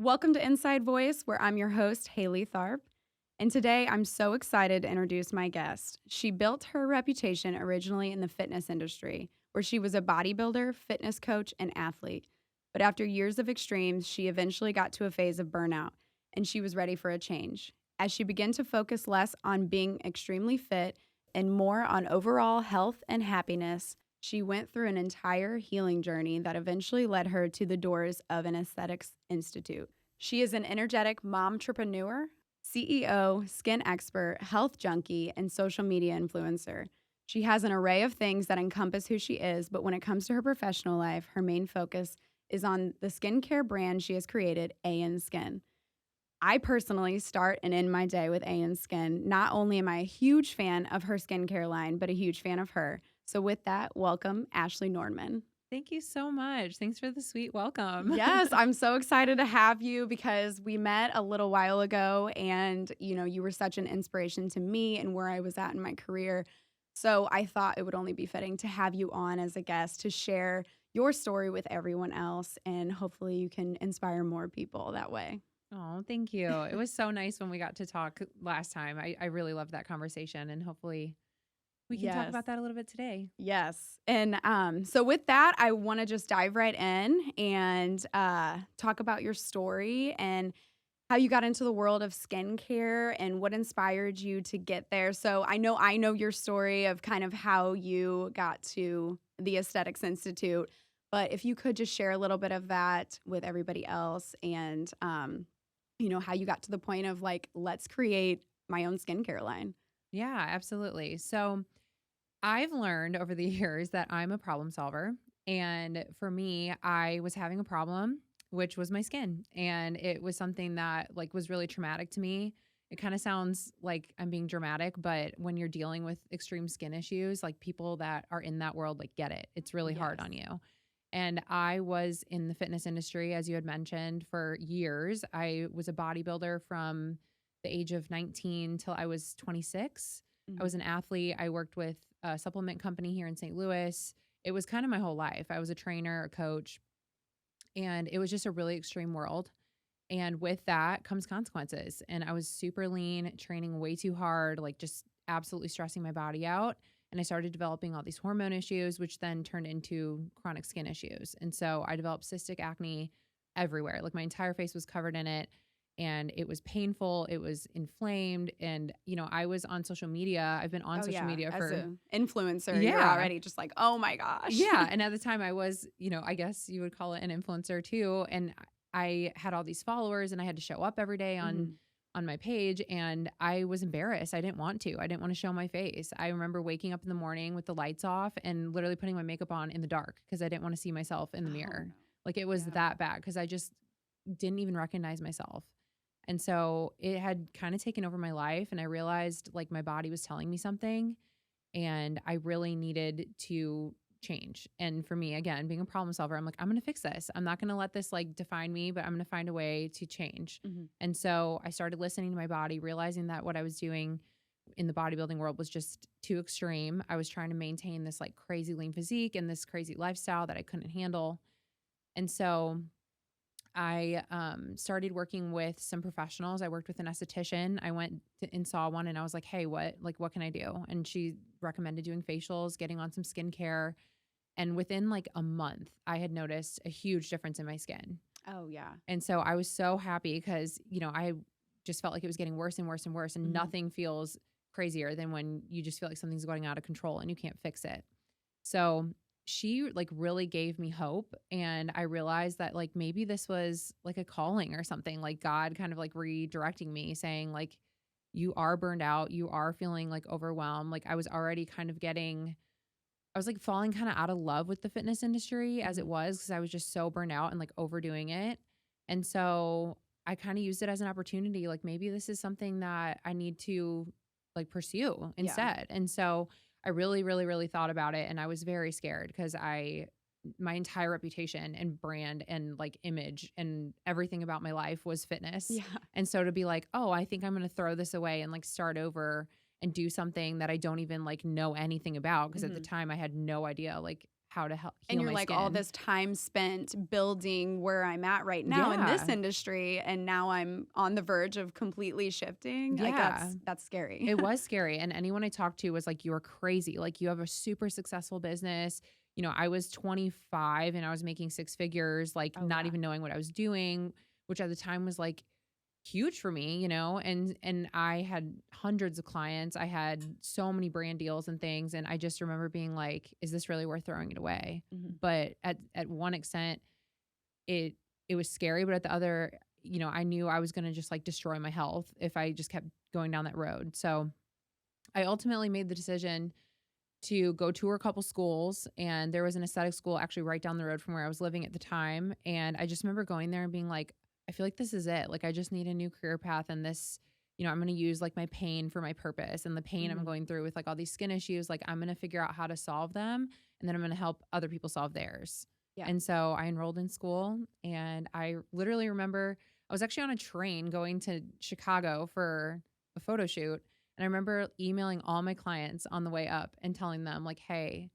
Welcome to Inside Voice, where I'm your host, Haley Tharp. And today I'm so excited to introduce my guest. She built her reputation originally in the fitness industry, where she was a bodybuilder, fitness coach, and athlete. But after years of extremes, she eventually got to a phase of burnout, and she was ready for a change. As she began to focus less on being extremely fit and more on overall health and happiness, she went through an entire healing journey that eventually led her to the doors of an aesthetics institute. She is an energetic momtrepreneur, CEO, skin expert, health junkie, and social media influencer. She has an array of things that encompass who she is, but when it comes to her professional life, her main focus is on the skincare brand she has created, AN Skin. I personally start and end my day with AN Skin. Not only am I a huge fan of her skincare line, but a huge fan of her. So with that, welcome Ashley Nordman. Thank you so much. Thanks for the sweet welcome. Yes, I'm so excited to have you because we met a little while ago and you were such an inspiration to me and where I was at in my career. So I thought it would only be fitting to have you on as a guest to share your story with everyone else, and hopefully you can inspire more people that way. Oh, thank you. It was so nice when we got to talk last time. I really loved that conversation, and hopefully we can talk Yes. about that a little bit today. Yes. And so with that, I want to just dive right in and talk about your story and how you got into the world of skincare and what inspired you to get there. So I know your story of kind of how you got to the Aesthetics Institute, but if you could just share a little bit of that with everybody else and how you got to the point of like, let's create my own skincare line. Yeah, absolutely. So I've learned over the years that I'm a problem solver. And for me, I was having a problem, which was my skin. And it was something that like was really traumatic to me. It kind of sounds like I'm being dramatic, but when you're dealing with extreme skin issues, like people that are in that world like get it. It's really hard Yes. on you. And I was in the fitness industry, as you had mentioned, for years. I was a bodybuilder from the age of 19 till I was 26. I Mhm. was an athlete. I worked with a supplement company here in St. Louis. It was kind of my whole life. I was a trainer, a coach, and it was just a really extreme world. And with that comes consequences. And I was super lean, training way too hard, like just absolutely stressing my body out. And I started developing all these hormone issues, which then turned into chronic skin issues. And so I developed cystic acne everywhere. Like my entire face was covered in it. And it was painful. It was inflamed. And, I was on social media. I've been on Oh social yeah, media as for, an influencer, you're yeah. already just like, "Oh my gosh." Yeah, and at the time I was, I guess you would call it an influencer too, and I had all these followers and I had to show up every day on Mhm. on my page, and I was embarrassed. I didn't want to. I didn't want to show my face. I remember waking up in the morning with the lights off and literally putting my makeup on in the dark because I didn't want to see myself in the Oh, mirror. no. Like it was Yeah. that bad because I just didn't even recognize myself. And so it had kind of taken over my life, and I realized like my body was telling me something and I really needed to change. And for me, again, being a problem solver, I'm like, I'm going to fix this. I'm not going to let this like define me, but I'm going to find a way to change. Mhm. And so I started listening to my body, realizing that what I was doing in the bodybuilding world was just too extreme. I was trying to maintain this like crazy lean physique and this crazy lifestyle that I couldn't handle. And so I started working with some professionals. I worked with an esthetician. I went to, and saw one, and I was like, "Hey, what can I do?" And she recommended doing facials, getting on some skincare, and within like a month, I had noticed a huge difference in my skin. Oh, yeah. And so I was so happy because I just felt like it was getting worse and worse and worse, and Mhm. nothing feels crazier than when you just feel like something's going out of control and you can't fix it. So she like really gave me hope, and I realized that like maybe this was like a calling or something, like God kind of like redirecting me saying like you are burned out, you are feeling like overwhelmed. Like I was already kind of I was like falling kind of out of love with the fitness industry as it Mhm. was because I was just so burned out and like overdoing it. And so I kind of used it as an opportunity. Like maybe this is something that I need to like pursue Yeah. instead. And so I really, really, really thought about it. And I was very scared because my entire reputation and brand and like image and everything about my life was fitness. Yeah. And so to be like, oh, I think I'm going to throw this away and like start over and do something that I don't even like know anything about because at the Mhm. time I had no idea like how to help And heal you're my like, all skin. this time spent building where I'm at right now in this Yeah. industry, and now I'm on the verge of completely shifting. Like Yeah. that's scary. It was scary. And anyone I talked to was like, you're crazy. Like, you have a super successful business. I was 25 and I was making six figures, like, Oh not yeah. even knowing what I was doing, which at the time was like huge for me, and I had hundreds of clients. I had so many brand deals and things. And I just remember being like, is this really worth throwing it away? Mhm. But at one extent, it it was scary, but at the other, I knew I was gonna just like destroy my health if I just kept going down that road. So I ultimately made the decision to go tour a couple schools, and there was an aesthetic school actually right down the road from where I was living at the time. And I just remember going there and being like, I feel like this is it. Like, I just need a new career path, and this, I'm going to use like my pain for my purpose, and the pain I'm Mhm. going through with like all these skin issues. Like, I'm going to figure out how to solve them, and then I'm going to help other people solve theirs. Yeah. And so I enrolled in school, and I literally remember I was actually on a train going to Chicago for a photo shoot, and I remember emailing all my clients on the way up and telling them like, "Hey,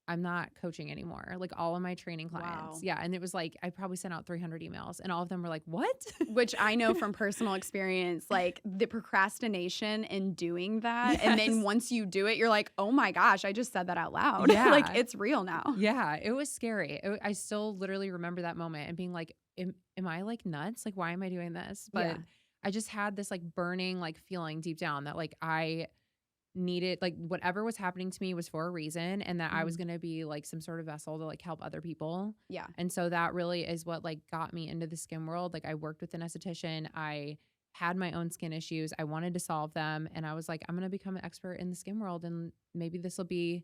I'm not coaching anymore." Like, all of my training Wow. clients. Yeah, and it was like I probably sent out 300 emails, and all of them were like, "What?" Which I know from personal experience, like the procrastination in doing that. And then Yes. once you do it, you're like, oh my gosh, I just said that out loud. Like Yeah. it's real now. Yeah, it was scary. I still literally remember that moment and being like, am I like nuts? Like, why am I doing this? Yeah. But I just had this like burning like feeling deep down that like I needed, like, whatever was happening to me was for a reason, and that I was Mhm. going to be like some sort of vessel to like help other people. Yeah. And so that really is what like got me into the skin world. Like, I worked with an esthetician. I had my own skin issues. I wanted to solve them, and I was like, I'm going to become an expert in the skin world, and maybe this will be,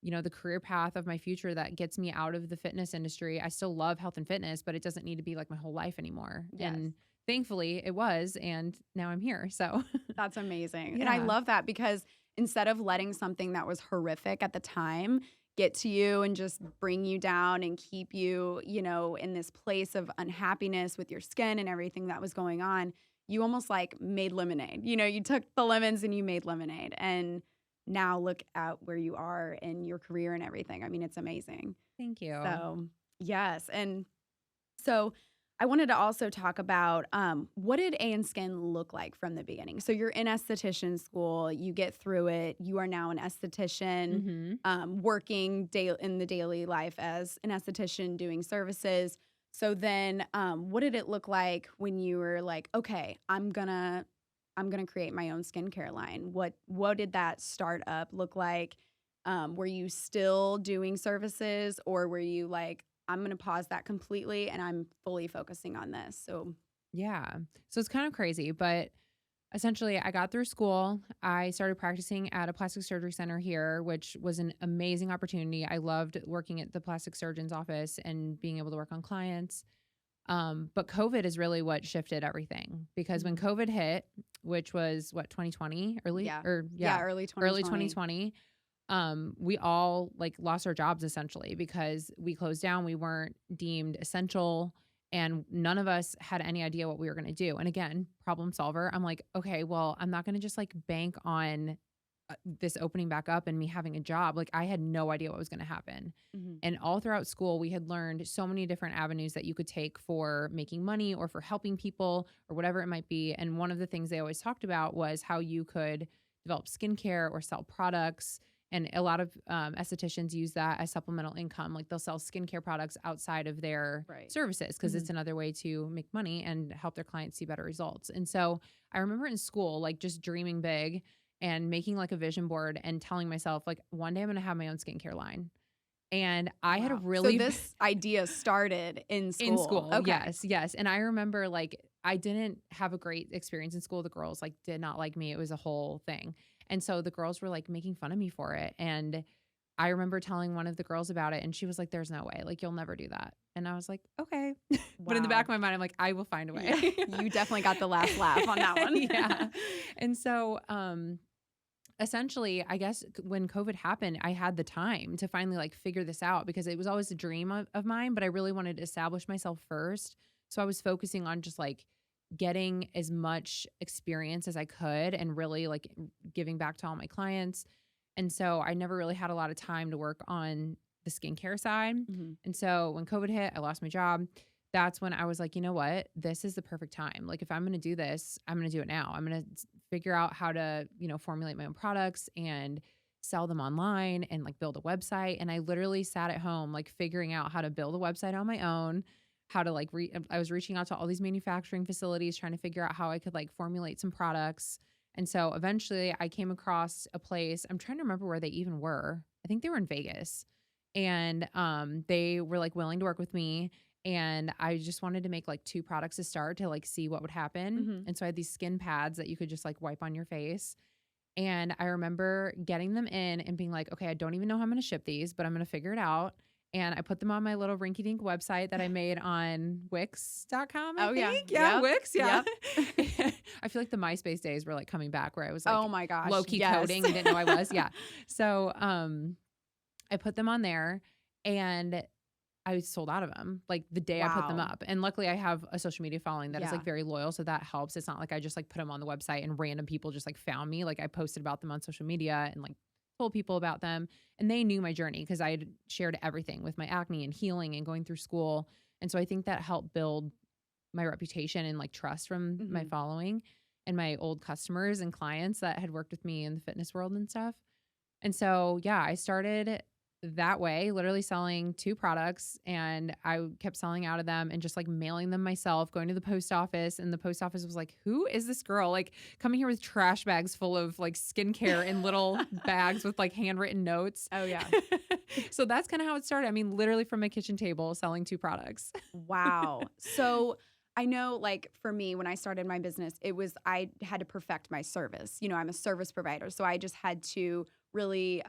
the career path of my future that gets me out of the fitness industry. I still love health and fitness, but it doesn't need to be like my whole life anymore. Yes. And thankfully it was, and now I'm here. So That's amazing. And I yeah. love that because instead of letting something that was horrific at the time get to you and just bring you down and keep you, in this place of unhappiness with your skin and everything that was going on, you almost like made lemonade. You took the lemons and you made lemonade. And now look at where you are in your career and everything. I mean, it's amazing. Thank you. So, yes. And so I wanted to also talk about what did A and Skin look like from the beginning? So you're in esthetician school, you get through it, you are now an esthetician, Mhm. working in the daily life as an esthetician doing services. So then, what did it look like when you were like, okay, I'm gonna create my own skincare line? What did that startup look like? Were you still doing services, or were you like, I'm going to pause that completely and I'm fully focusing on this? So, Yeah. So it's kind of crazy, but essentially I got through school. I started practicing at a plastic surgery center here, which was an amazing opportunity. I loved working at the plastic surgeon's office and being able to work on clients. But COVID is really what shifted everything, because when Mhm. COVID hit, which was what, 2020, Yeah. Yeah, early early 2020. 2020, we all like lost our jobs essentially because we closed down. We weren't deemed essential, and none of us had any idea what we were going to do. And again, problem solver. I'm like, okay, well, I'm not going to just like bank on this opening back up and me having a job. Like, I had no idea what was going to happen. Mhm. And all throughout school, we had learned so many different avenues that you could take for making money or for helping people or whatever it might be. And one of the things they always talked about was how you could develop skincare or sell products. And a lot of estheticians use that as supplemental income. Like, they'll sell skincare products outside of their Right. services because it's Mhm. another way to make money and help their clients see better results. And so I remember in school, like, just dreaming big and making like a vision board and telling myself, like, one day I'm going to have my own skincare line. And I had a Wow. So really this idea started in in school. school. Okay. Yes, yes. And I remember like I didn't have a great experience in school. The girls like did not like me. It was a whole thing. And so the girls were like making fun of me for it. And I remember telling one of the girls about it, and she was like, there's no way. Like, you'll never do that. And I was like, okay. But in the back Wow. of my mind, I'm like, I will find a Yeah. way. You definitely got the last laugh on that one. Yeah. And so essentially, I guess when COVID happened, I had the time to finally like figure this out, because it was always a dream of mine, but I really wanted to establish myself first. So I was focusing on just like getting as much experience as I could and really like giving back to all my clients. And so I never really had a lot of time to work on the skincare side. Mhm. And so when COVID hit, I lost my job. That's when I was like, you know what? This is the perfect time. Like, if I'm going to do this, I'm going to do it now. I'm going to figure out how to, formulate my own products and sell them online and like build a website. And I literally sat at home, like figuring out how to build a website on my own, how to like, I was reaching out to all these manufacturing facilities, trying to figure out how I could like formulate some products. And so eventually I came across a place. I'm trying to remember where they even were. I think they were in Vegas. And they were like willing to work with me. And I just wanted to make like 2 products to start to like see what would happen. Mhm. And so I had these skin pads that you could just like wipe on your face. And I remember getting them in and being like, okay, I don't even know how I'm going to ship these, but I'm going to figure it out. And I put them on my little rinky dink website that I made on Wix.com, I Oh, yeah. think. Yeah, Yep. Wix. Yeah. I feel like the MySpace days were like coming back where I was like Oh my gosh. low key Yes. coding and didn't know I was. Yeah. So I put them on there and I sold out of them like the day I put them Wow. up. And luckily I have a social media following that is Yeah. like very loyal. So that helps. It's not like I just like put them on the website and random people just like found me. Like I posted about them on social media and like told people about them and they knew my journey because I had shared everything with my acne and healing and going through school. And so I think that helped build my reputation and like trust from my Mhm. following and my old customers and clients that had worked with me in the fitness world and stuff. And so, yeah, I started that way, literally selling 2 products and I kept selling out of them and just like mailing them myself, going to the post office. And the post office was like, who is this girl? Like coming here with trash bags full of like skincare in little bags with like handwritten notes. Oh, yeah. So that's kind of how it started. I mean, literally from my kitchen table selling 2 products. Wow. So I know, like, for me, when I started my business, I had to perfect my service. I'm a service provider. So I just had to really,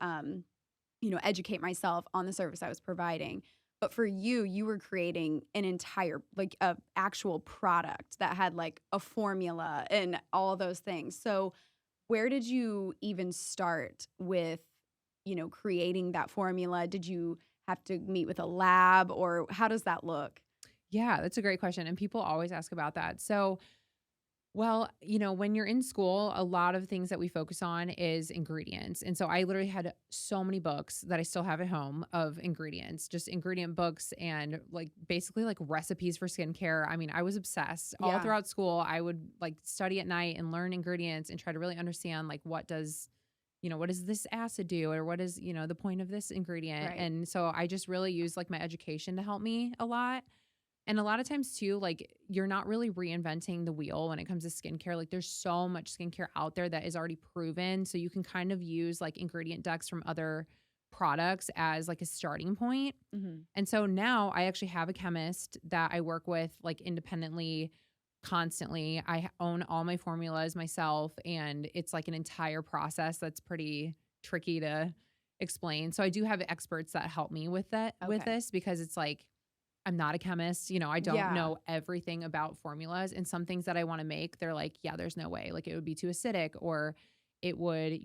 educate myself on the service I was providing. But for you, you were creating an entire, like, a actual product that had like a formula and all those things. So where did you even start with, creating that formula? Did you have to meet with a lab or how does that look? Yeah, that's a great question. And people always ask about that. So, well, when you're in school, a lot of things that we focus on is ingredients. And so I literally had so many books that I still have at home of ingredients, just ingredient books and like basically like recipes for skincare. I mean, I was obsessed all Yeah. throughout school. I would like study at night and learn ingredients and try to really understand like what does this acid do or what is, the point of this ingredient. Right. And so I just really used like my education to help me a lot. And a lot of times too, like you're not really reinventing the wheel when it comes to skincare. Like there's so much skincare out there that is already proven. So you can kind of use like ingredient decks from other products as like a starting point. Mhm. And so now I actually have a chemist that I work with like independently constantly. I own all my formulas myself and it's like an entire process that's pretty tricky to explain. So I do have experts that help me with with Okay. this because it's like I'm not a chemist, I don't Yeah. know everything about formulas and some things that I want to make, they're like, yeah, there's no way. Like it would be too acidic or it would,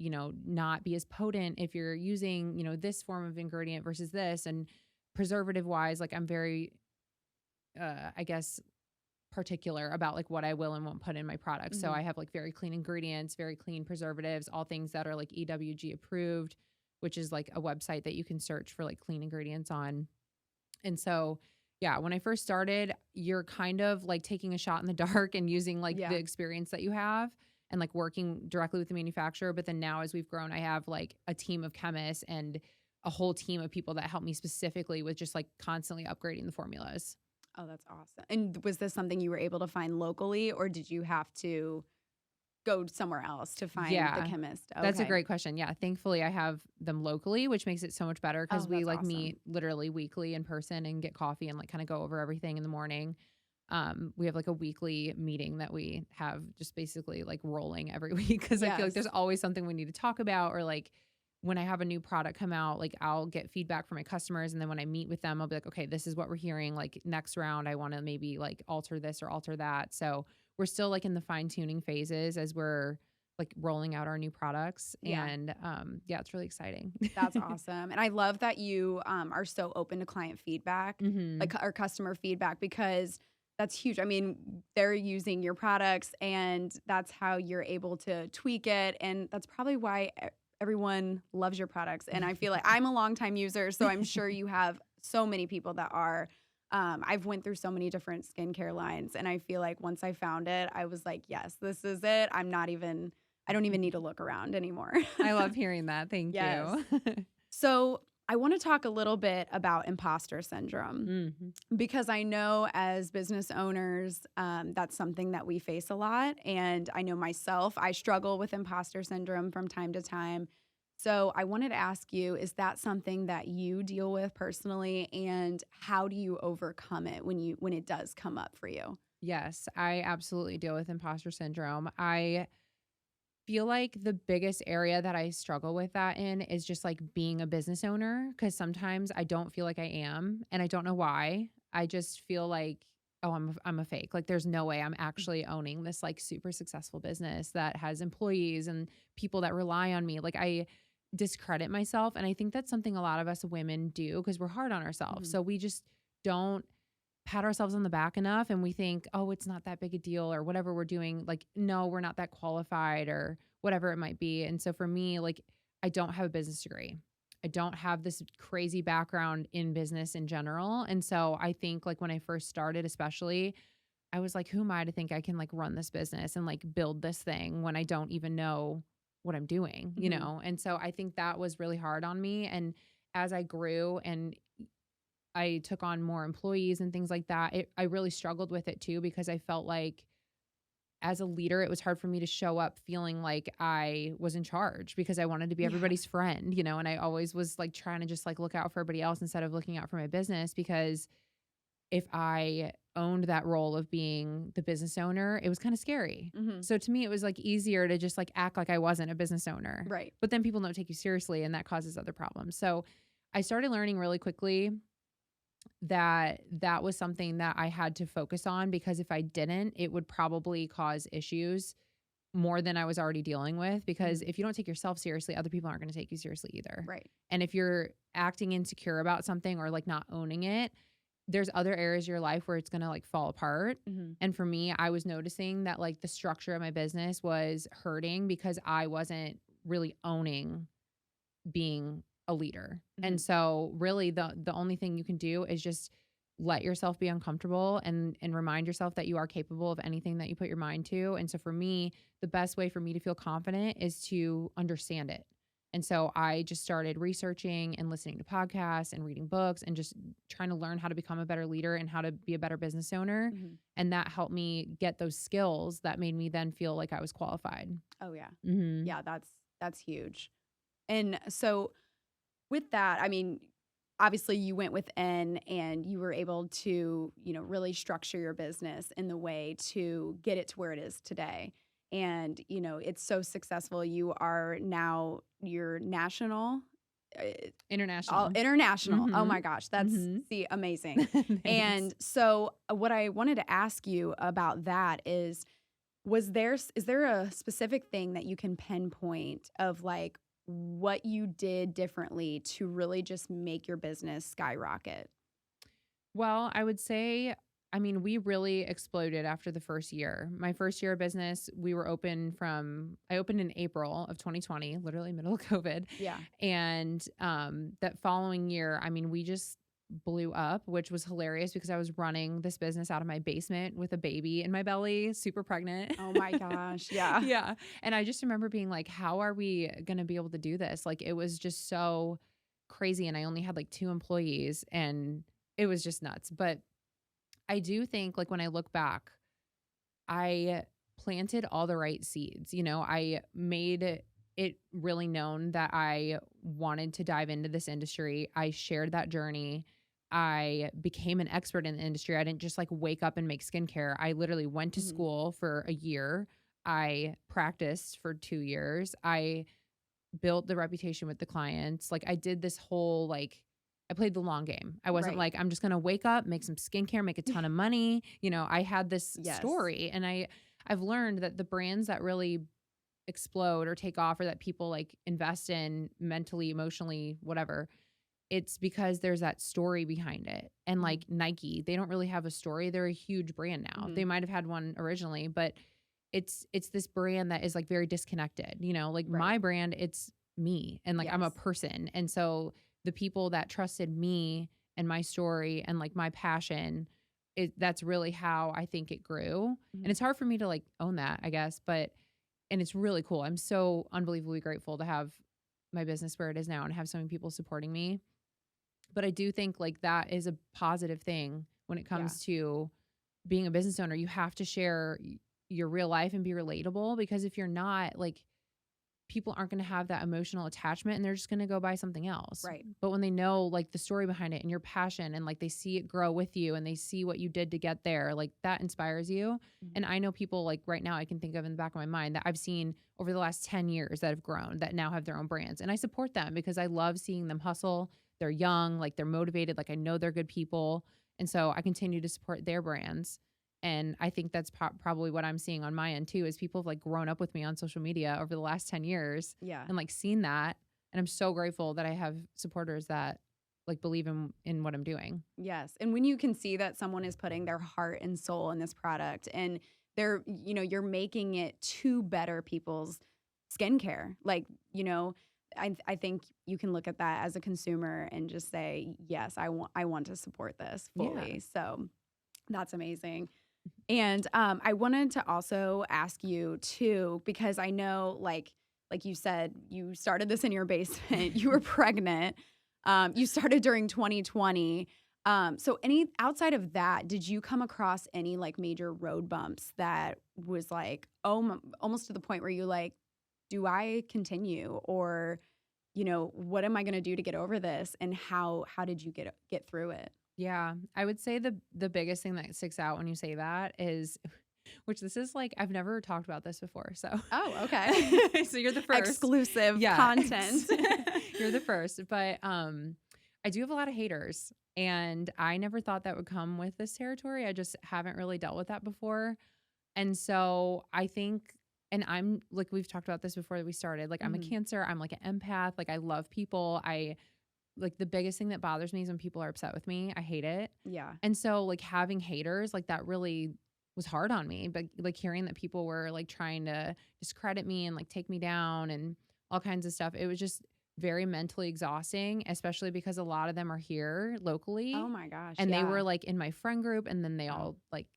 not be as potent if you're using, this form of ingredient versus this. And preservative wise, like I'm very, I guess, particular about like what I will and won't put in my products. So Mhm. I have like very clean ingredients, very clean preservatives, all things that are like EWG approved, which is like a website that you can search for like clean ingredients on. And so, yeah, when I first started, you're kind of like taking a shot in the dark and using like Yeah. the experience that you have and like working directly with the manufacturer. But then now, as we've grown, I have like a team of chemists and a whole team of people that help me specifically with just like constantly upgrading the formulas. Oh, that's awesome. And was this something you were able to find locally or did you have to go somewhere else to find the Yeah, chemist? that's a Okay. great question. Yeah, thankfully I have them locally, which makes it so much better Oh, because we that's like awesome. meet literally weekly in person and get coffee and like kind of go over everything in the morning. We have like a weekly meeting that we have just basically like rolling every week because I feel like there's Yes. always something we need to talk about or like when I have a new product come out, like I'll get feedback from my customers and then when I meet with them, I'll be like, okay, this is what we're hearing. Like next round, I want to maybe like alter this or alter that. So we're still like in the fine tuning phases as we're like rolling out our new products. Yeah. And yeah, it's really exciting. That's awesome. And I love that you are so open to client feedback, hmm like or customer feedback, because that's huge. I mean, they're using your products and that's how you're able to tweak it. And that's probably why everyone loves your products. And I feel like I'm a longtime user, so I'm sure you have so many people that are. I've went through so many different skincare lines, and I feel like once I found it, I was like, yes, this is it. I don't even need to look around anymore. I love hearing that. Thank Yes. you. So I want to talk a little bit about imposter syndrome Mhm. because I know as business owners, that's something that we face a lot. And I know myself, I struggle with imposter syndrome from time to time. So I wanted to ask you, is that something that you deal with personally? And how do you overcome it when it does come up for you? Yes, I absolutely deal with imposter syndrome. I feel like the biggest area that I struggle with that in is just like being a business owner because sometimes I don't feel like I am and I don't know why. I just feel like, oh, I'm a fake. Like there's no way I'm actually owning this like super successful business that has employees and people that rely on me. Like I discredit myself, and I think that's something a lot of us women do because we're hard on ourselves. Mhm. So we just don't pat ourselves on the back enough, and we think, oh, it's not that big a deal or whatever we're doing. Like, no, we're not that qualified or whatever it might be. And so for me, like, I don't have a business degree. I don't have this crazy background in business in general. And so I think like when I first started, especially, I was like, who am I to think I can like run this business and like build this thing when I don't even know what I'm doing, you Mhm. know? And so I think that was really hard on me. And as I grew and I took on more employees and things like that, I really struggled with it too because I felt like as a leader, it was hard for me to show up feeling like I was in charge because I wanted to be Yeah. everybody's friend, you know, and I always was like trying to just like look out for everybody else instead of looking out for my business because if I owned that role of being the business owner, it was kind of scary. Mhm. So to me, it was like easier to just like act like I wasn't a business owner. Right. But then people don't take you seriously and that causes other problems. So I started learning really quickly that was something that I had to focus on because if I didn't, it would probably cause issues more than I was already dealing with. Because Mhm. if you don't take yourself seriously, other people aren't going to take you seriously either. Right. And if you're acting insecure about something or like not owning it, there's other areas of your life where it's going to like fall apart. Mhm. And for me, I was noticing that like the structure of my business was hurting because I wasn't really owning being a leader. And Mhm. so really the only thing you can do is just let yourself be uncomfortable and remind yourself that you are capable of anything that you put your mind to. And so for me, the best way for me to feel confident is to understand it. And so I just started researching and listening to podcasts and reading books and just trying to learn how to become a better leader and how to be a better business owner. Mhm. And that helped me get those skills that made me then feel like I was qualified. Oh yeah. Mhm. Yeah, that's huge. And so with that, I mean, obviously you went within and you were able to, really structure your business in the way to get it to where it is today. And, it's so successful. You are now you're national, uh, all International. international. Oh Mhm. my gosh, that's Mhm. see amazing. Thanks. And so what I wanted to ask you about that is there a specific thing that you can pinpoint of like what you did differently to really just make your business skyrocket? Well, I would say, I mean, we really exploded after the first year. My first year of business, I opened in April of 2020, literally middle of COVID. Yeah. And that following year, I mean, we just blew up, which was hilarious because I was running this business out of my basement with a baby in my belly, super pregnant. Oh my gosh. Yeah. Yeah. And I just remember being like, how are we going to be able to do this? Like, it was just so crazy. And I only had like 2 employees and it was just nuts. But I do think, like, when I look back, I planted all the right seeds. You know, I made it really known that I wanted to dive into this industry. I shared that journey. I became an expert in the industry. I didn't just like wake up and make skincare. I literally went to Mhm. school for a year. I practiced for 2 years. I built the reputation with the clients. Like I did this whole like I played the long game. I wasn't Right. like I'm just going to wake up, make some skincare, make a ton of money. You know, I had this Yes. story and I've learned that the brands that really explode or take off or that people like invest in mentally, emotionally, whatever, it's because there's that story behind it. And Mhm. like Nike, they don't really have a story. They're a huge brand now. They Mhm. might have had one originally, but it's this brand that is like very disconnected. You know, like Right. my brand, it's me and like I'm a Yes. person. And so the people that trusted me and my story and like my passion, that's really how I think it grew. And Mhm. it's hard for me to like own that, I guess, but and it's really cool. I'm so unbelievably grateful to have my business where it is now and have so many people supporting me. But I do think like that is a positive thing when it Yeah. comes to being a business owner. You have to share your real life and be relatable, because if you're not, like, people aren't going to have that emotional attachment and they're just going to go buy something else. Right. But when they know like the story behind it and your passion and like they see it grow with you and they see what you did to get there, like that inspires you. Mhm. And I know people like right now I can think of in the back of my mind that I've seen over the last 10 years that have grown, that now have their own brands. And I support them because I love seeing them hustle. They're young, like they're motivated, like I know they're good people. And so I continue to support their brands. And I think that's probably what I'm seeing on my end too, is people have like grown up with me on social media over the last 10 years Yeah. and like seen that. And I'm so grateful that I have supporters that like believe in what I'm doing. Yes. And when you can see that someone is putting their heart and soul in this product and you're making it to better people's skincare. Like, I think you can look at that as a consumer and just say, yes, I want to support this Yeah. fully. So that's amazing. And I wanted to also ask you too, because I know, like you said, you started this in your basement. You were pregnant. You started during 2020. So any outside of that, did you come across any like major road bumps that was like, almost to the point where you like, do I continue, or what am I going to do to get over this? And how did you get through it? Yeah. I would say the biggest thing that sticks out when you say that is, which this is like I've never talked about this before. So Oh, okay. so you're the first. Exclusive Yeah. content. You're the first. But I do have a lot of haters. And I never thought that would come with this territory. I just haven't really dealt with that before. And so I think, and I'm like, we've talked about this before we started. Like, I'm a Mhm. Cancer. I'm like an empath. Like, I love people. I like the biggest thing that bothers me is when people are upset with me. I hate it. Yeah. And so, like, having haters, like, that really was hard on me. But like hearing that people were like trying to discredit me and like take me down and all kinds of stuff, it was just very mentally exhausting, especially because a lot of them are here Oh locally my gosh. and they Yeah. were like in my friend group, and then they Wow. all like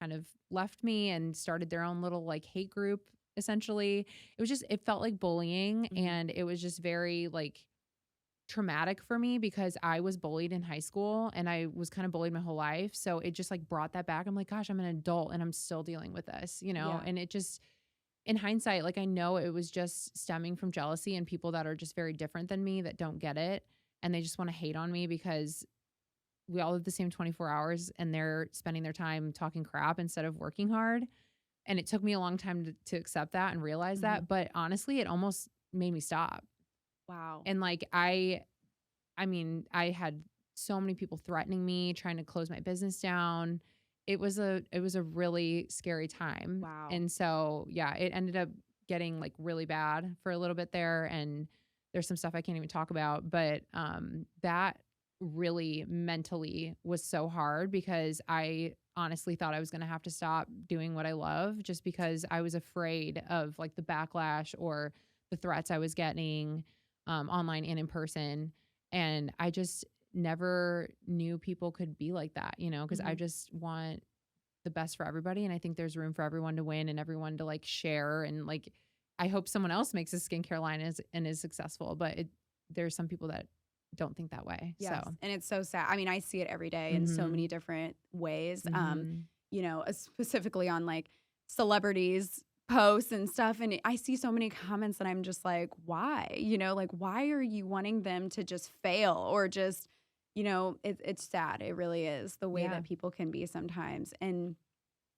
kind of left me and started their own little like hate group essentially. It was just, it felt like bullying, Mhm. and it was just very like traumatic for me because I was bullied in high school and I was kind of bullied my whole life. So it just like brought that back. I'm like, gosh, I'm an adult and I'm still dealing with this, Yeah. And it just, in hindsight, like I know it was just stemming from jealousy and people that are just very different than me that don't get it. And they just want to hate on me because we all have the same 24 hours and they're spending their time talking crap instead of working hard. And it took me a long time to accept that and realize Mhm. that. But honestly, it almost made me stop. Wow. And like I mean, I had so many people threatening me, trying to close my business down. It was a really scary time. Wow. And so, yeah, it ended up getting like really bad for a little bit there, and there's some stuff I can't even talk about, but that really mentally was so hard because I honestly thought I was going to have to stop doing what I love just because I was afraid of like the backlash or the threats I was getting online and in person. And I just never knew people could be like that, because I Mhm. just want the best for everybody. And I think there's room for everyone to win and everyone to like share. And like, I hope someone else makes a skincare line and is successful, but there's some people that don't think that way. Yes. So, And it's so sad. I mean, I see it every day in so mhm, many different ways. mhm. Specifically on like celebrities posts and stuff. And I see so many comments that I'm just like, why? Like, why are you wanting them to just fail, or just, it's sad. It really is the way Yeah. that people can be sometimes. And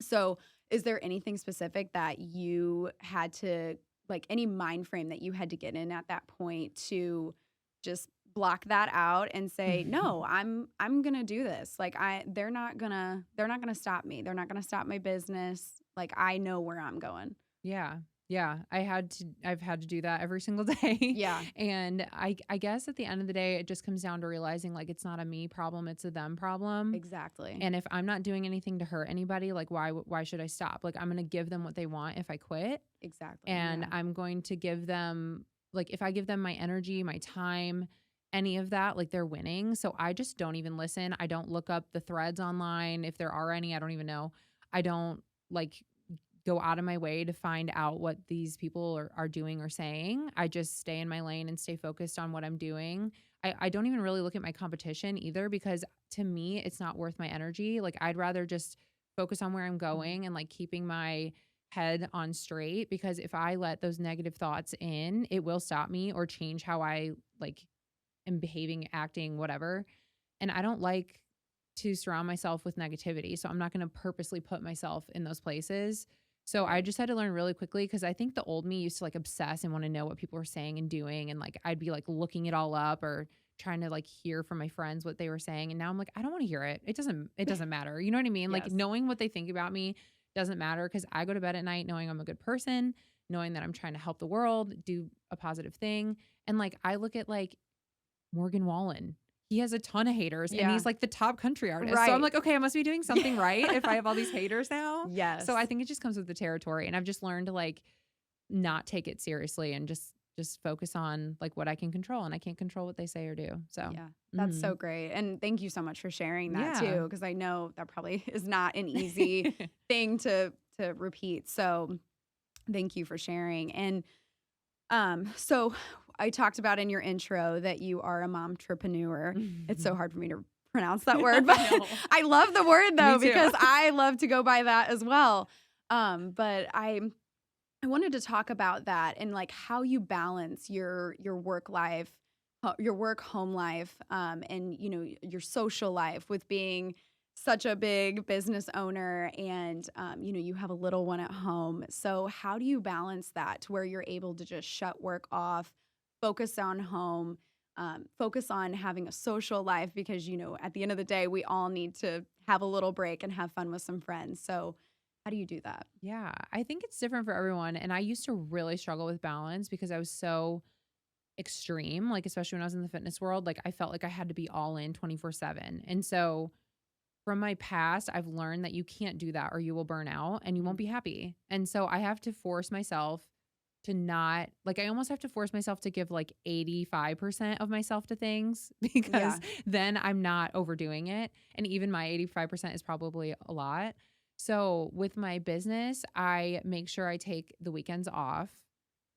so, is there anything specific that you had to, like, any mind frame that you had to get in at that point to just block that out and say, "No, I'm going to do this. Like, they're not going to stop me. They're not going to stop my business. Like, I know where I'm going." Yeah. Yeah. I've had to do that every single day. Yeah, And I guess at the end of the day, it just comes down to realizing like it's not a me problem, it's a them problem. exactly. And if I'm not doing anything to hurt anybody, like why should I stop? Like I'm going to give them what they want if I quit, Exactly. and Yeah. I'm going to give them like if I give them my energy, my time, any of that, like they're winning. So I just don't even listen. I don't look up the threads online. If there are any, I don't even know. I don't like go out of my way to find out what these people are doing or saying. I just stay in my lane and stay focused on what I'm doing. I don't even really look at my competition either because to me, it's not worth my energy. Like I'd rather just focus on where I'm going and like keeping my head on straight because if I let those negative thoughts in, it will stop me or change how I like am behaving, acting, whatever. And I don't like to surround myself with negativity. So I'm not going to purposely put myself in those places. So I Right. just had to learn really quickly because I think the old me used to like obsess and want to know what people were saying and doing. And like I'd be like looking it all up or trying to like hear from my friends what they were saying. And now I'm like, I don't want to hear it. It doesn't matter. You know what I mean? Like Yes. knowing what they think about me doesn't matter because I go to bed at night knowing I'm a good person, knowing that I'm trying to help the world, do a positive thing. And like I look at like Morgan Wallen. He has a ton of haters and Yeah. he's like the top country artist. So I'm Right. like, okay, I must be doing something right if I have all these haters now. So Yes. I think it just comes with the territory. And I've just learned to like not take it seriously and just focus on like what I can control. And I can't control what they say or do. So Yeah. That's mhm. so great. And thank you so much for sharing that Yeah. too, because I know that probably is not an easy thing to repeat. So thank you for sharing. And so I talked about in your intro that you are a momtrepreneur. It's so hard for me to pronounce that word, but I know. I love the word though Me too. because I love to go by that as well. But I wanted to talk about that and like how you balance your work life, your work home life, and your social life with being such a big business owner and you have a little one at home. So how do you balance that to where you're able to just shut work off, focus on home, focus on having a social life because at the end of the day we all need to have a little break and have fun with some friends. So how do you do that? Yeah. I think it's different for everyone. And I used to really struggle with balance because I was so extreme, like especially when I was in the fitness world, like I felt like I had to be all in 24/7. And so from my past, I've learned that you can't do that or you will burn out and you won't be happy. And so I have to force myself to not like I almost have to force myself to give like 85% of myself to things because Yeah. then I'm not overdoing it. And even my 85% is probably a lot. So with my business, I make sure I take the weekends off.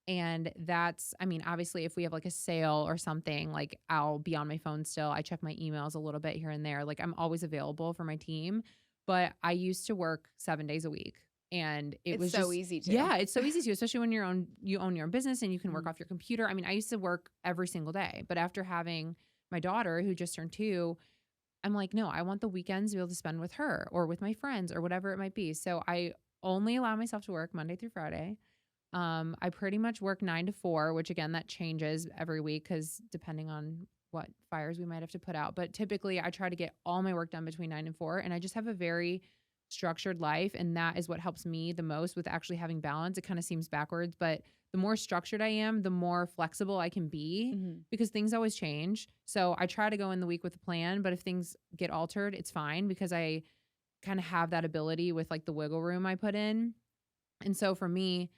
And that's, I mean, obviously, if we have like a sale or something, like I'll be on my phone still. I check my emails a little bit here and there. Like I'm always available for my team. But I used to work 7 days a week. And it It's was so just, easy to. yeah, it's so easy to, especially when you own your own business and you can work Mhm. off your computer. I mean, I used to work every single day. But after having my daughter who just turned 2, I'm like, no, I want the weekends to be able to spend with her or with my friends or whatever it might be. So I only allow myself to work Monday through Friday. I pretty much work 9 to 4, which again, that changes every week because depending on what fires we might have to put out. But typically, I try to get all my work done between 9 and 4. And I just have a very structured life. And that is what helps me the most with actually having balance. It kind of seems backwards, but the more structured I am, the more flexible I can be Mhm. because things always change. So I try to go in the week with a plan, but if things get altered, it's fine because I kind of have that ability with like the wiggle room I put in. And so for me,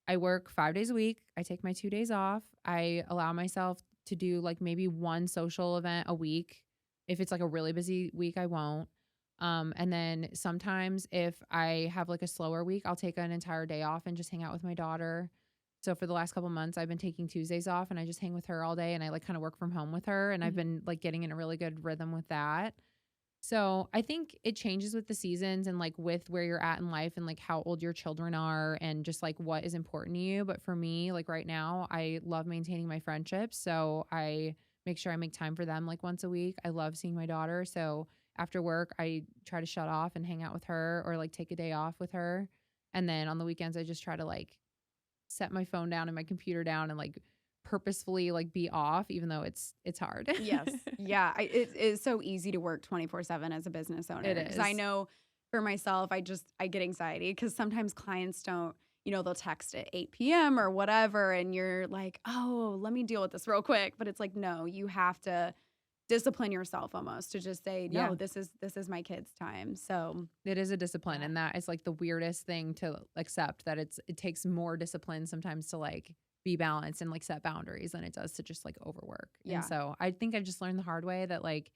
I work 5 days a week. I take my 2 days off. I allow myself to do like maybe one social event a week. If it's like a really busy week, I won't. And then sometimes if I have like a slower week, I'll take an entire day off and just hang out with my daughter. So for the last couple months, I've been taking Tuesdays off and I just hang with her all day and I like kind of work from home with her. And I've Mhm. been like getting in a really good rhythm with that. So I think it changes with the seasons and like with where you're at in life and like how old your children are and just like what is important to you. But for me, like right now, I love maintaining my friendships. So I make sure I make time for them like once a week. I love seeing my daughter. So after work, I try to shut off and hang out with her or like take a day off with her. And then on the weekends, I just try to like set my phone down and my computer down and like purposefully like be off, even though it's hard. Yes. Yeah. It is so easy to work 24/7 as a business owner It because I is. know for myself, I get anxiety because sometimes clients don't, they'll text at 8 p.m. or whatever. And you're like, oh, let me deal with this real quick. But it's like, no, you have to discipline yourself almost to just say, Yeah. no, this is my kid's time. So, It is a discipline, yeah. and that is, like, the weirdest thing to accept, that it takes more discipline sometimes to, like, be balanced and like set boundaries than it does to just like overwork. Yeah. And so I think I just learned the hard way that like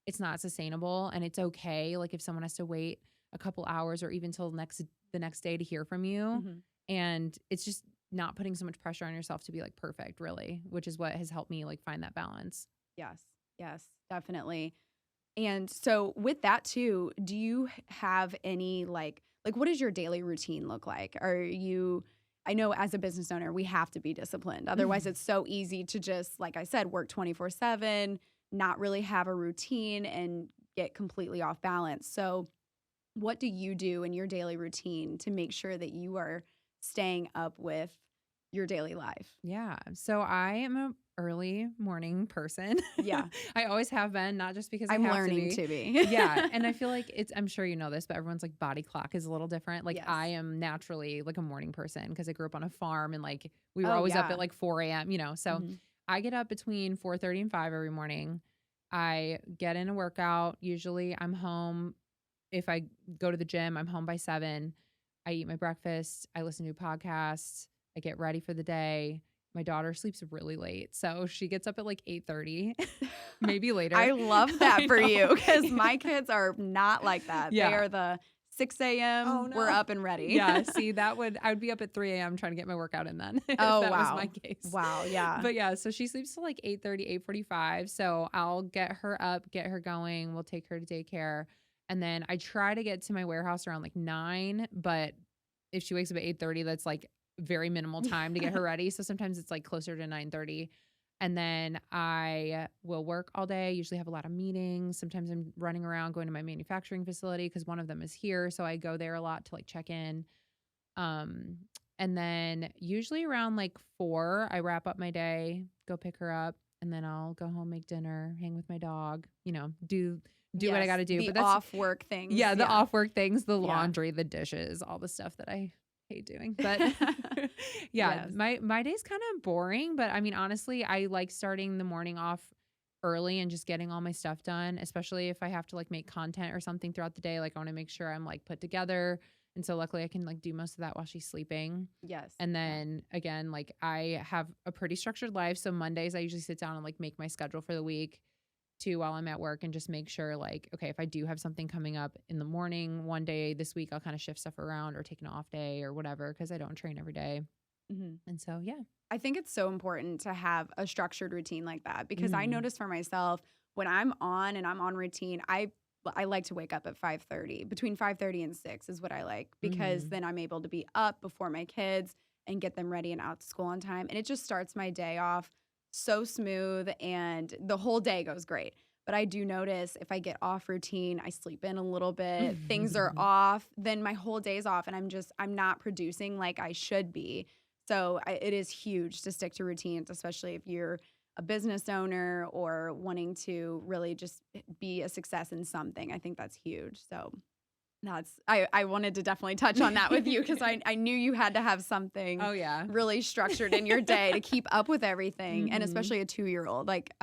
it's not sustainable and it's okay. Like if someone has to wait a couple hours or even till the next day to hear from you. Mhm. And it's just not putting so much pressure on yourself to be like perfect, really, which is what has helped me like find that balance. Yes. Yes, definitely. And so with that too, do you have any like what does your daily routine look like? Are you I know as a business owner, we have to be disciplined. Otherwise, it's so easy to just, like I said, work 24/7, not really have a routine and get completely off balance. So, what do you do in your daily routine to make sure that you are staying up with your daily life? Yeah. So I am a early morning person. Yeah. I always have been, not just because I I'm have learning to be. to be. Yeah. And I feel like I'm sure you know this, but everyone's like body clock is a little different. Like Yes. I am naturally like a morning person because I grew up on a farm and like we were Oh, always up yeah. at like 4 a.m., So Mhm. I get up between 4:30 and 5 every morning. I get in a workout. Usually I'm home. If I go to the gym, I'm home by 7. I eat my breakfast. I listen to a podcast. I get ready for the day. My daughter sleeps really late, so she gets up at like 8:30, maybe later. I love that I for know. you because my kids are not like that. They Yeah. are the 6 a.m. Oh, We're no. up and ready. Yeah, see, I would be up at 3 a.m. trying to get my workout in then if Oh, that was wow. my case. Wow. Yeah. But yeah, so she sleeps till like 8:30, 8:45. So I'll get her up, get her going. We'll take her to daycare. And then I try to get to my warehouse around like 9, but if she wakes up at 8:30, that's like very minimal time to get her ready. So sometimes it's like closer to 9:30. And then I will work all day, usually have a lot of meetings. Sometimes I'm running around going to my manufacturing facility because one of them is here. So I go there a lot to like check in. Um, and then usually around like 4, I wrap up my day, go pick her up, and then I'll go home, make dinner, hang with my dog, do what I Yes, got to do. the But that's off work things. yeah, the off work things, the Yeah. laundry, the dishes, all the stuff that I hate doing. But yeah, Yes. my day's kind of boring, but I mean honestly, I like starting the morning off early and just getting all my stuff done, especially if I have to like make content or something throughout the day. Like I want to make sure I'm like put together. And so luckily I can like do most of that while she's sleeping. Yes. And Yeah. then again, like I have a pretty structured life. So Mondays I usually sit down and like make my schedule for the week too while I'm at work and just make sure like, okay, if I do have something coming up in the morning one day this week, I'll kind of shift stuff around or take an off day or whatever because I don't train every day. Mhm. And so yeah. I think it's so important to have a structured routine like that because I Mhm. notice for myself when I'm on and I'm on routine, I like to wake up at 5:30. Between 5:30 and 6 is what I like because Mhm. then I'm able to be up before my kids and get them ready and out to school on time. And it just starts my day off so smooth and the whole day goes great. But I do notice if I get off routine, I sleep in a little bit, things are off, then my whole day's off and I'm not producing like I should be. So it is huge to stick to routines, especially if you're a business owner or wanting to really just be a success in something. I think that's huge. So I wanted to definitely touch on that with you because I knew you had to have something Oh yeah. really structured in your day to keep up with everything. And Mhm. especially a 2-year-old. Like,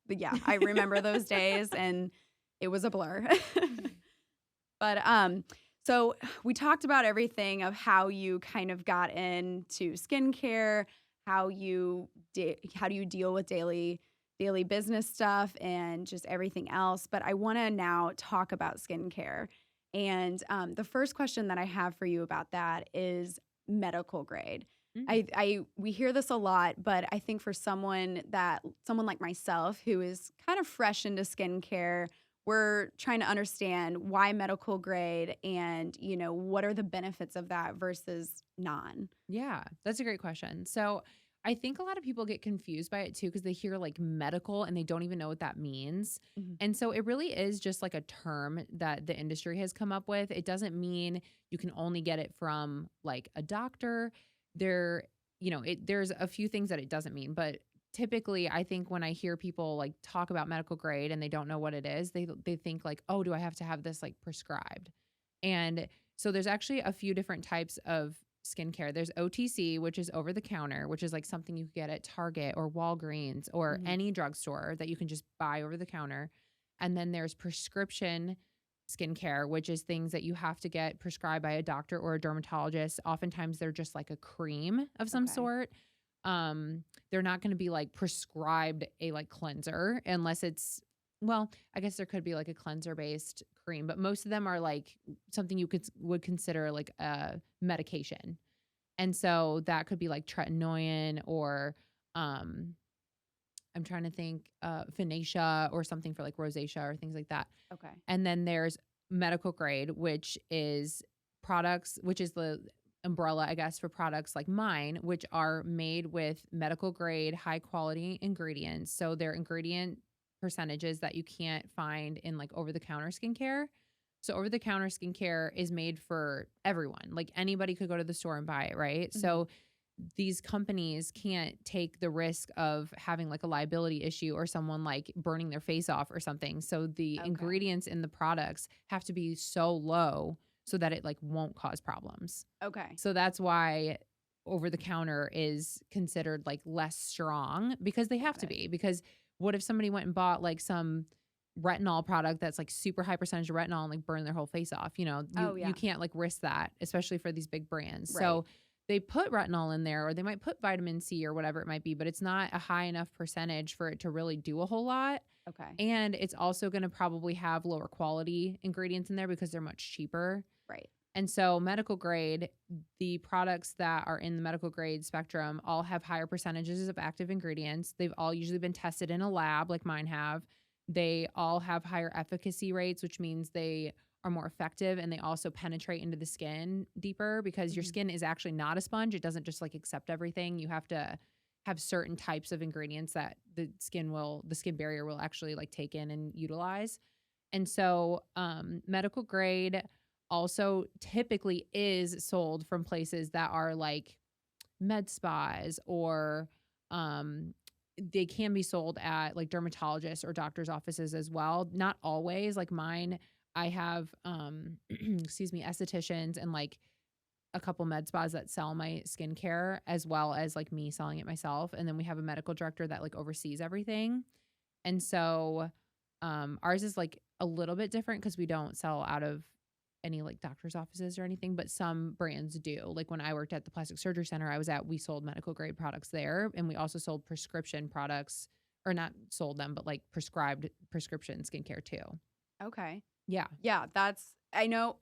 yeah, I remember those days and it was a blur. But so we talked about everything of how you kind of got into skincare, how how do you deal with daily business stuff and just everything else. But I want to now talk about skincare. And the first question that I have for you about that is medical grade. Mm. We hear this a lot, but I think for someone like myself who is kind of fresh into skincare, we're trying to understand why medical grade and, what are the benefits of that versus non? Yeah, that's a great question. So I think a lot of people get confused by it too because they hear like medical and they don't even know what that means. Mhm. And so it really is just like a term that the industry has come up with. It doesn't mean you can only get it from like a doctor. There's a few things that it doesn't mean, but typically I think when I hear people like talk about medical grade and they don't know what it is, they think like, "Oh, do I have to have this like prescribed?" And so there's actually a few different types of skincare. There's OTC, which is over the counter, which is like something you could get at Target or Walgreens or Mhm. any drugstore that you can just buy over the counter. And then there's prescription skincare, which is things that you have to get prescribed by a doctor or a dermatologist. Oftentimes they're just like a cream of some Okay. sort. they're not going to be like prescribed a like cleanser unless it's, well, I guess there could be like a cleanser based cream, but most of them are like something you would consider like a medication. And so that could be like tretinoin or um I'm trying to think Finacea or something for like rosacea or things like that. Okay. And then there's medical grade, which is products, which is the umbrella, I guess, for products like mine, which are made with medical grade, high quality ingredients. So they're ingredient percentages that you can't find in like over the counter skincare. So over the counter skincare is made for everyone. Like anybody could go to the store and buy it, right? Mhm. So these companies can't take the risk of having like a liability issue or someone like burning their face off or something. So the Okay. ingredients in the products have to be so low so that it like won't cause problems. Okay. So that's why over the counter is considered like less strong because they have Got to it. be. Because what if somebody went and bought like some retinol product that's like super high percentage of retinol and like burn their whole face off? You know, Oh, yeah. you can't like risk that, especially for these big brands. Right. So they put retinol in there or they might put vitamin C or whatever it might be, but it's not a high enough percentage for it to really do a whole lot. Okay. And it's also going to probably have lower quality ingredients in there because they're much cheaper. Right. And so medical grade, the products that are in the medical grade spectrum all have higher percentages of active ingredients. They've all usually been tested in a lab like mine have. They all have higher efficacy rates, which means they are more effective and they also penetrate into the skin deeper because your Mhm. skin is actually not a sponge. It doesn't just like accept everything. You have to have certain types of ingredients that the skin barrier will actually like take in and utilize. And so medical grade also typically is sold from places that are like med spas or um they can be sold at like dermatologists or doctors offices as well. Not always. Like mine, I have excuse me, estheticians and like a couple med spas that sell my skincare as well as like me selling it myself. And then we have a medical director that like oversees everything. And so ours is like a little bit different because we don't sell out of any like doctor's offices or anything, but some brands do. Like when I worked at the plastic surgery center we sold medical grade products there. And we also sold prescription products, or not sold them, but like prescribed prescription skincare too. Okay. Yeah. Yeah, I know.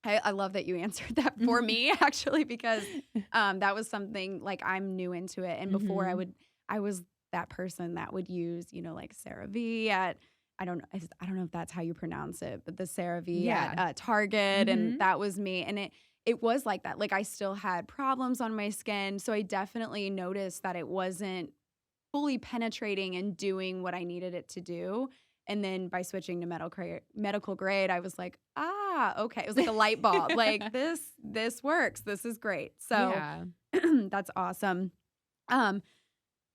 I love that you answered that for me actually because that was something like I'm new into it. And before Mhm. I was that person that would use, like CeraVe at, I don't know if that's how you pronounce it, but the CeraVe Yeah. at Target. And Mhm. that was me. And it was like that. Like I still had problems on my skin. So I definitely noticed that it wasn't fully penetrating and doing what I needed it to do. And then by switching to medical grade, I was like, okay. It was like a light bulb. Like this works. This is great. So Yeah. that's awesome. Um,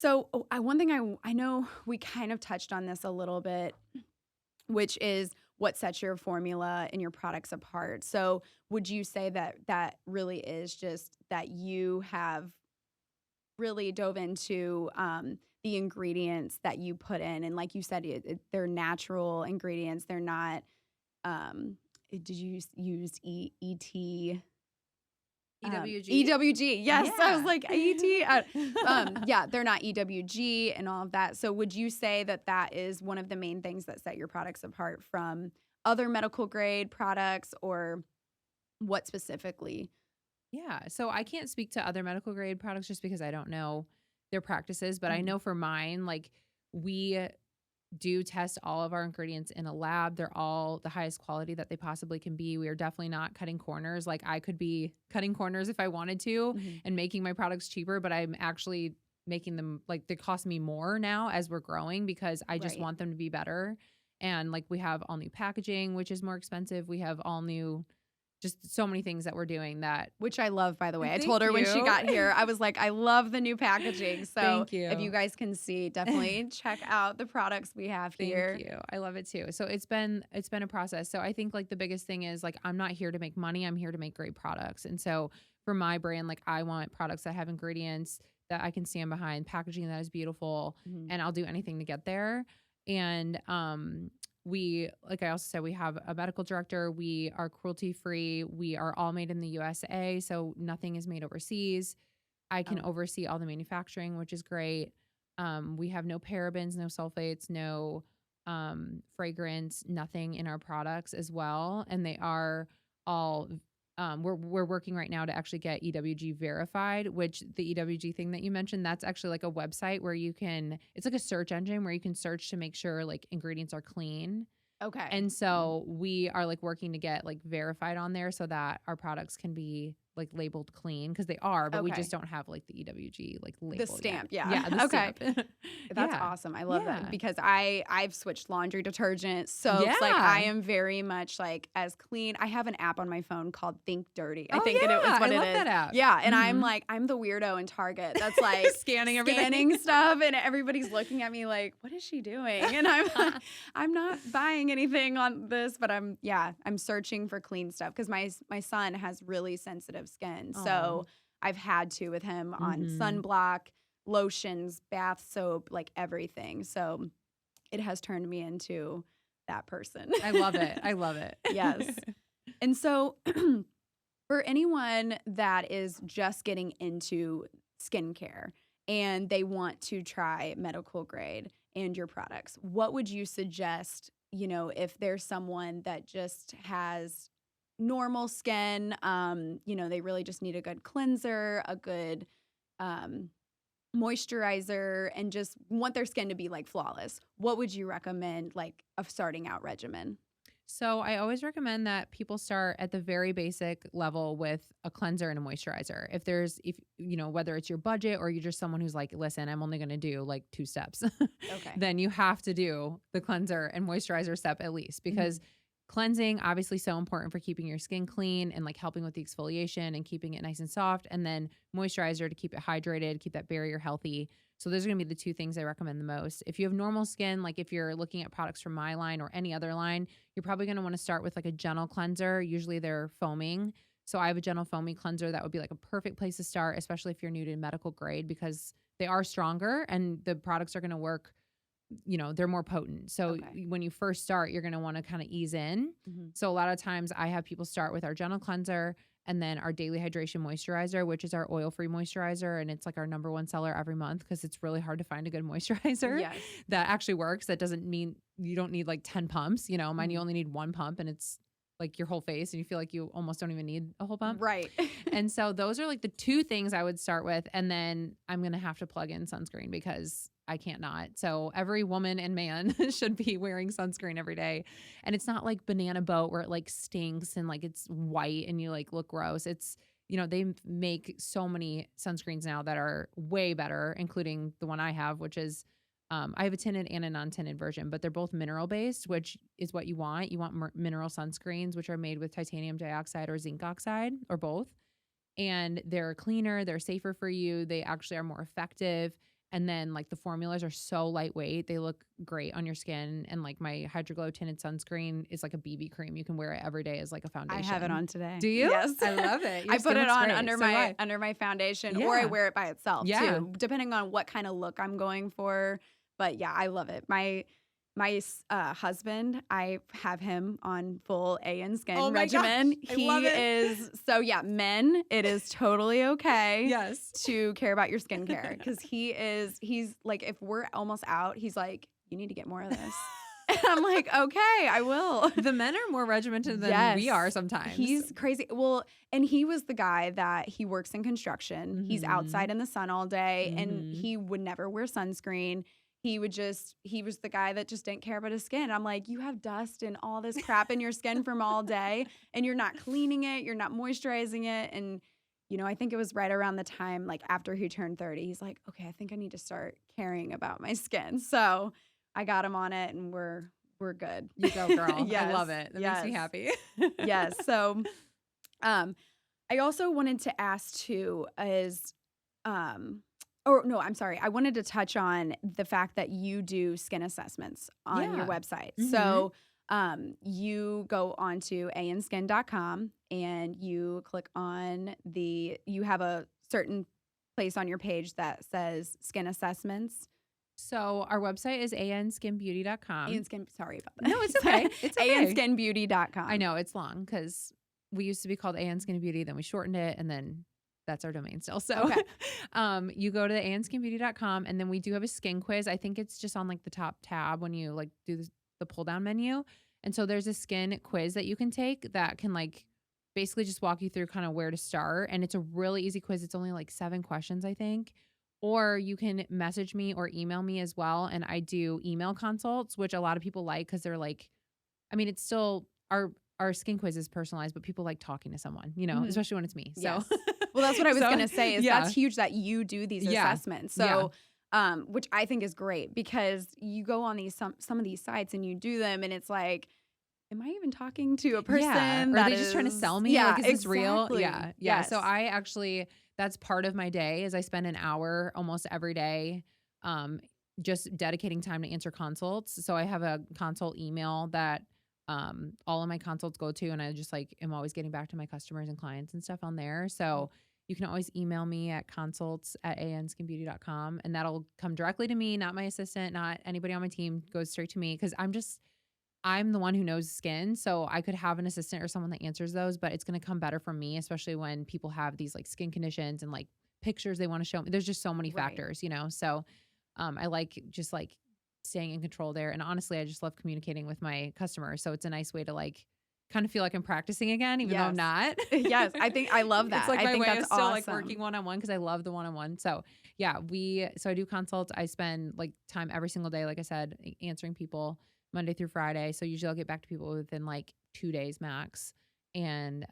one thing I know we kind of touched on this a little bit, which is what sets your formula and your products apart. So would you say that that really is just that you have really dove into the ingredients that you put in, and like you said, they're natural ingredients. They're not. Did you use ET? EWG? EWG. Yes, I was Yeah. like ET. Yeah, they're not EWG and all of that. So, would you say that that is one of the main things that set your products apart from other medical grade products, or what specifically? Yeah. So I can't speak to other medical grade products just because I don't know their practices, but I Mhm. know for mine, like we do test all of our ingredients in a lab. They're all the highest quality that they possibly can be. We are definitely not cutting corners. Like I could be cutting corners if I wanted to Mhm. and making my products cheaper, but I'm actually making them like they cost me more now as we're growing because I just Right. want them to be better. And like we have all new packaging, which is more expensive. We have all new, just so many things that we're doing that. Which I love, by the way. I Thank told her when she you. got here, I was like, I love the new packaging. So Thank if you you. guys can see, definitely check out the products we have Thank here. you. I love it too. So it's been a process. So I think like the biggest thing is like I'm not here to make money. I'm here to make great products. And so for my brand, like I want products that have ingredients that I can stand behind, packaging that is beautiful, Mhm. and I'll do anything to get there. And we, like I also said, we have a medical director. We are cruelty free. We are all made in the USA, so nothing is made overseas. I can Oh. oversee all the manufacturing, which is great. We have no parabens, no sulfates, no fragrance, nothing in our products as well. And they are all we're working right now to actually get EWG verified, which the EWG thing that you mentioned, that's actually like a website where it's like a search engine where you can search to make sure like ingredients are clean. Okay. And so we are like working to get like verified on there so that our products can be like labeled clean, because they are, but we Okay. just don't have like the EWG like label The stamp, yet. yeah. Yeah, the Okay. stamp. That's Yeah. awesome. I love Yeah. that because I've switched laundry detergent, soaps. Like Yeah. I am very much like as clean. I have an app on my phone called Think Dirty. I Oh, think it is yeah. what I it love is. that app. Yeah, and I'm Mhm. like I'm the weirdo in Target that's like Scanning everything. scanning stuff, and everybody's looking at me like, what is she doing? And I'm not buying anything on this, but I'm searching for clean stuff because my son has really sensitive skin, so I've had to with him on Mhm. sunblock, lotions, bath soap, like everything. So it has turned me into that person. I love it. I love it. Yes. And so for anyone that is just getting into skincare and they want to try medical grade and your products, what would you suggest, if there's someone that just has normal skin, they really just need a good cleanser, a good moisturizer, and just want their skin to be like flawless? What would you recommend, like a starting out regimen? So I always recommend that people start at the very basic level with a cleanser and a moisturizer. If whether it's your budget or you're just someone who's like, listen, I'm only going to do like 2 steps, Okay. then you have to do the cleanser and moisturizer step at least, because cleansing obviously so important for keeping your skin clean and like helping with the exfoliation and keeping it nice and soft, and then moisturizer to keep it hydrated, keep that barrier healthy. So those are going to be the 2 things I recommend the most. If you have normal skin, like if you're looking at products from my line or any other line, you're probably going to want to start with like a gentle cleanser. Usually they're foaming. So I have a gentle foamy cleanser that would be like a perfect place to start, especially if you're new to medical grade, because they are stronger and the products are going to work, they're more potent. So Okay. when you first start, you're going to want to kind of ease in. So a lot of times I have people start with our gentle cleanser and then our daily hydration moisturizer, which is our oil-free moisturizer. And it's like our #1 seller every month because it's really hard to find a good moisturizer Yes. that actually works. That doesn't mean you don't need like 10 pumps. Mine, you Mhm. only need 1 pump and it's like your whole face and you feel like you almost don't even need a whole pump. Right. And so those are like the 2 things I would start with. And then I'm going to have to plug in sunscreen because I can't not. So every woman and man should be wearing sunscreen every day. And it's not like Banana Boat where it like stinks and like it's white and you like look gross. It's, they make so many sunscreens now that are way better, including the one I have, which is I have a tinted and a non-tinted version, but they're both mineral based, which is what you want. You want mineral sunscreens, which are made with titanium dioxide or zinc oxide or both. And they're cleaner, they're safer for you. They actually are more effective. And then like the formulas are so lightweight. They look great on your skin. And like my Hydroglow tinted sunscreen is like a BB cream. You can wear it every day as like a I foundation. have it on today. Do you? Yes. I love it. Your I skin put it looks on great. under So do I. my foundation, or I Yeah. wear it by itself Yeah. too, depending on what kind of look I'm going for. But yeah, I love it. My husband, I have him on full AN skin Oh my regimen. gosh, I He love it. is men. It is totally okay. Yes. To care about your skincare because he's like, if we're almost out, he's like, you need to get more of this. And I'm like, okay, I will. The men are more regimented than we Yes. are sometimes. He's crazy. Well, and he was the guy that he works in construction. He's Mhm. outside in the sun all day and Mhm. he would never wear sunscreen. He was the guy that just didn't care about his skin. I'm like, you have dust and all this crap in your skin from all day and you're not cleaning it, you're not moisturizing it. And, I think it was right around the time, like after he turned 30, he's like, okay, I think I need to start caring about my skin. So I got him on it and we're good. You go, girl. Yes, I love it. That makes me yes. happy. Yes. So, I also wanted to ask too I'm sorry. I wanted to touch on the fact that you do skin assessments on your Yeah. website. Mhm. So, you go onto anskin.com and you click on you have a certain place on your page that says skin assessments. So our website is anskinbeauty.com. Sorry about that. No, it's okay. It's okay. anskinbeauty.com. I know it's long because we used to be called AN Skin and Beauty, then we shortened it, and then That's our domain still. So Okay. you go to the anskinbeauty.com, and then we do have a skin quiz. I think it's just on like the top tab when you like do the pull down menu. And so there's a skin quiz that you can take that can like basically just walk you through kind of where to start. And it's a really easy quiz. It's only like 7 questions, I think. Or you can message me or email me as well. And I do email consults, which a lot of people like because they're like, I mean, it's still our skin quiz is personalized, but people like talking to someone, Mhm. especially when it's me. So, Yes. Well, that's what I was So, going to say is yeah. that's huge that you do these Yeah. assessments. Yeah. So, which I think is great because you go on these some of these sites and you do them and it's like, am I even talking to a person Yeah. Or are that they just trying to is- sell me? Yeah, Like, is this real? exactly. Yeah. Yeah. So Yes. I actually, that's part of my day is I spend an hour almost every day, just dedicating time to answer consults. So I have a consult email that, all of my consults go to, and I just like am always getting back to my customers and clients and stuff on there. So you can always email me at consults@anskinbeauty.com, and that'll come directly to me, not my assistant, not anybody on my team, goes straight to me. Cause I'm the one who knows skin. So I could have an assistant or someone that answers those, but it's going to come better from me, especially when people have these like skin conditions and like pictures they want to show me. There's just so many Right. factors, So I like just like staying in control there. And honestly, I just love communicating with my customers. So it's a nice way to like kind of feel like I'm practicing again, even though I'm Yes. not. Yes, I think I love that. It's like I my think way that's of still like awesome. working one-on-one because I love the one-on-one. So yeah, so I do consults. I spend like time every single day, like I said, answering people Monday through Friday. So usually I'll get back to people within like 2 days max. And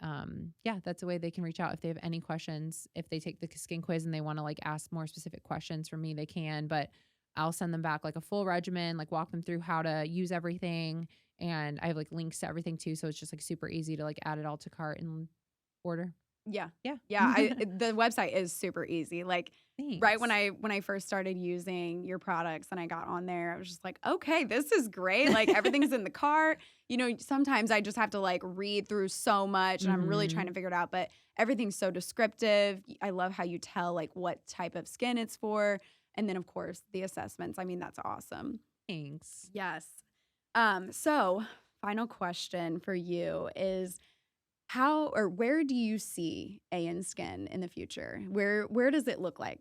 yeah, that's a way they can reach out if they have any questions. If they take the skin quiz and they want to like ask more specific questions from me, they can. But I'll send them back like a full regimen, like walk them through how to use everything. And I have like links to everything too. So it's just like super easy to like add it all to cart and order. Yeah. Yeah. Yeah, the website is super easy. Like right when Thanks. I first started using your products and I got on there, I was just like, okay, this is great. Like everything's in the cart. Sometimes I just have to like read through so much and I'm really trying to figure it out, but everything's so descriptive. I love how you tell like what type of skin it's for. And then of course the assessments. I mean, that's awesome. Thanks. Yes. So final question for you is how or where do you see AN Skin in the future? Where does it look like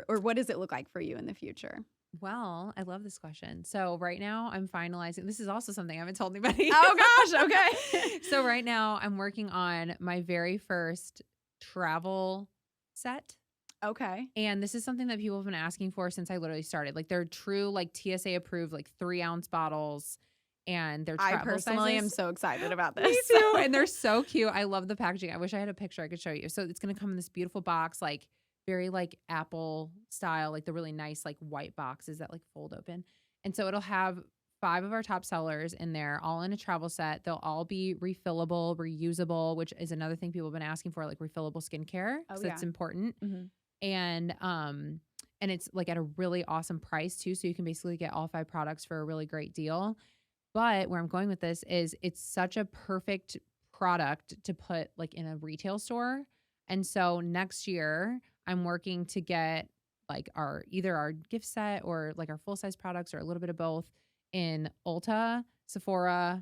or what does it look like for you in the future? Well, I love this question. So right now I'm finalizing. This is also something I haven't told anybody. Oh gosh, okay. So right now I'm working on my very first travel set. Okay. And this is something that people have been asking for since I literally started. Like they're true, like TSA approved, like 3-ounce bottles, and they're I travel personally am sizes. so excited about Me this. too. And they're so cute. I love the packaging. I wish I had a picture I could show you. So it's going to come in this beautiful box, like very like Apple style, like the really nice, like white boxes that like fold open. And so it'll have 5 of our top sellers in there, all in a travel set. They'll all be refillable, reusable, which is another thing people have been asking for, like refillable skincare. Oh, So yeah. that's important. Mhm. And it's like at a really awesome price too. So you can basically get all 5 products for a really great deal. But where I'm going with this is it's such a perfect product to put like in a retail store. And so next year I'm working to get like either our gift set or like our full size products or a little bit of both in Ulta, Sephora,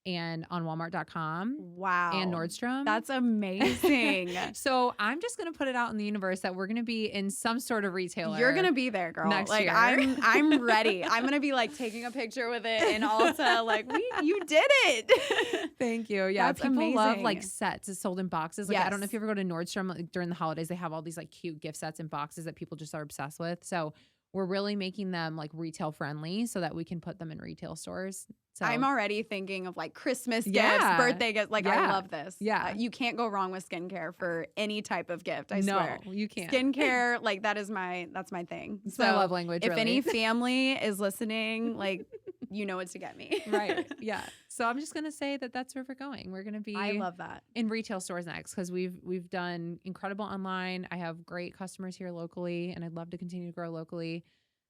and on Walmart.com Wow. and Nordstrom. That's amazing. So I'm just going to put it out in the universe that we're going to be in some sort of retailer. You're gonna be there, girl. next like year. I'm ready. I'm gonna be like taking a picture with it in Ulta. Like you did it. Thank you. Yeah, That's people love amazing. like sets. It's sold in boxes. Like I don't know Yes. if you ever go to Nordstrom like, during the holidays. They have all these like cute gift sets and boxes that people just are obsessed with. So we're really making them like retail friendly so that we can put them in retail stores. So I'm already thinking of like Christmas gifts, Yeah. birthday gifts. Like I Yeah. love this. Yeah. You can't go wrong with skincare for any type of gift. I no, swear. you can't. Skincare, like that's my thing. It's my love language. if really. any family is listening, like you know what to get me. right. Yeah. So I'm just gonna say that that's where we're going. We're gonna be I love that. in retail stores next because we've done incredible online. I have great customers here locally, and I'd love to continue to grow locally.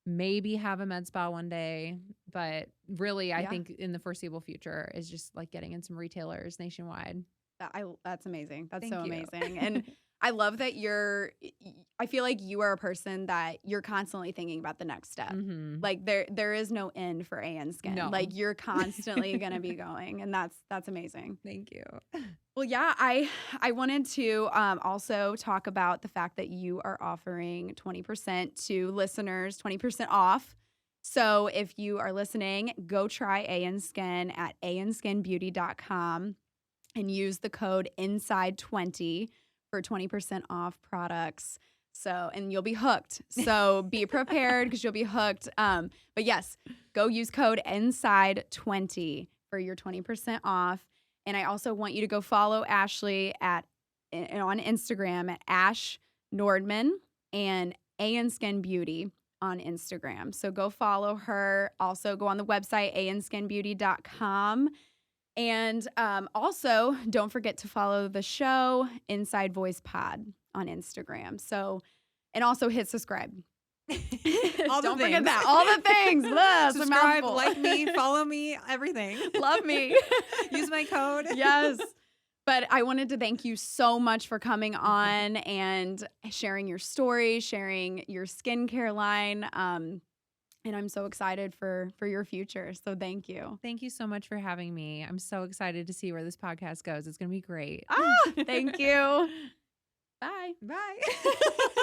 Maybe have a med spa one day, but really, I Yeah. think in the foreseeable future is just like getting in some retailers nationwide. That's amazing. That's Thank so you. amazing. And I love that I feel like you are a person that you're constantly thinking about the next step. Mhm. Like there is no end for AN Skin. No. Like you're constantly going to be going, and that's amazing. Thank you. Well, yeah, I wanted to also talk about the fact that you are offering 20% to listeners, 20% off. So if you are listening, go try AN Skin at anskinbeauty.com and use the code INSIDE20 for 20% off products. So, and you'll be hooked. So be prepared because you'll be hooked. But yes, go use code INSIDE20 for your 20% off. And I also want you to go follow Ashley on Instagram at Ash Nordman and AN Skin Beauty on Instagram. So go follow her. Also go on the website, anskinbeauty.com. And also don't forget to follow the show Inside Voice Pod on Instagram. So, and also hit subscribe. Don't forget that. All the things. Blah, Subscribe, like me, follow me, everything. Love me. Use my code. Yes. But I wanted to thank you so much for coming on and sharing your story, sharing your skincare line. And I'm so excited for your future. So thank you. Thank you so much for having me. I'm so excited to see where this podcast goes. It's going to be great. Thank you. Bye. Bye.